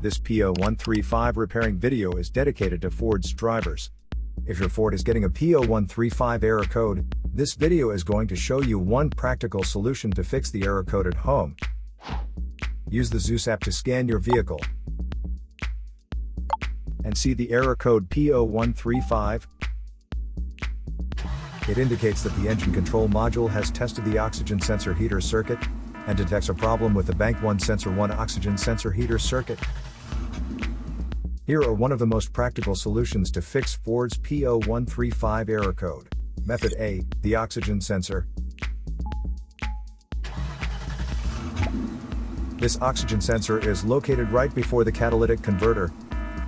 This P0135 repairing video is dedicated to Ford's drivers. If your Ford is getting a P0135 error code, this video is going to show you one practical solution to fix the error code at home. Use the Zeus app to scan your vehicle and see the error code P0135. It indicates that the engine control module has tested the oxygen sensor heater circuit and detects a problem with the Bank 1 Sensor 1 oxygen sensor heater circuit. Here are one of the most practical solutions to fix Ford's P0135 error code. Method A, the oxygen sensor. This oxygen sensor is located right before the catalytic converter.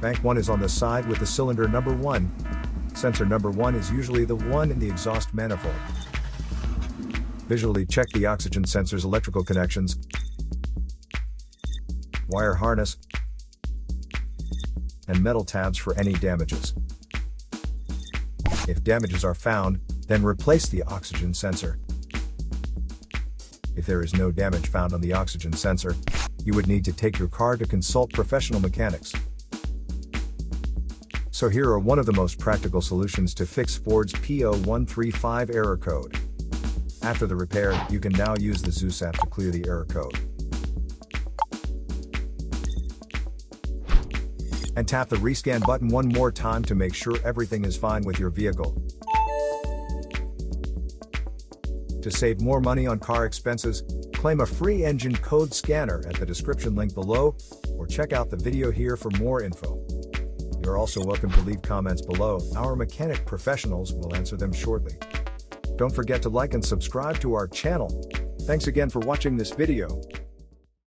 Bank 1 is on the side with the cylinder number 1. Sensor number 1 is usually the one in the exhaust manifold. Visually check the oxygen sensor's electrical connections, wire harness, and metal tabs for any damages. If damages are found, then replace the oxygen sensor. If there is no damage found on the oxygen sensor, you would need to take your car to consult professional mechanics. So here are one of the most practical solutions to fix Ford's P0135 error code. After the repair, you can now use the Zeus app to clear the error code. And tap the rescan button one more time to make sure everything is fine with your vehicle. To save more money on car expenses, claim a free engine code scanner at the description link below, or check out the video here for more info. You're also welcome to leave comments below. Our mechanic professionals will answer them shortly. Don't forget to like and subscribe to our channel. Thanks again for watching this video.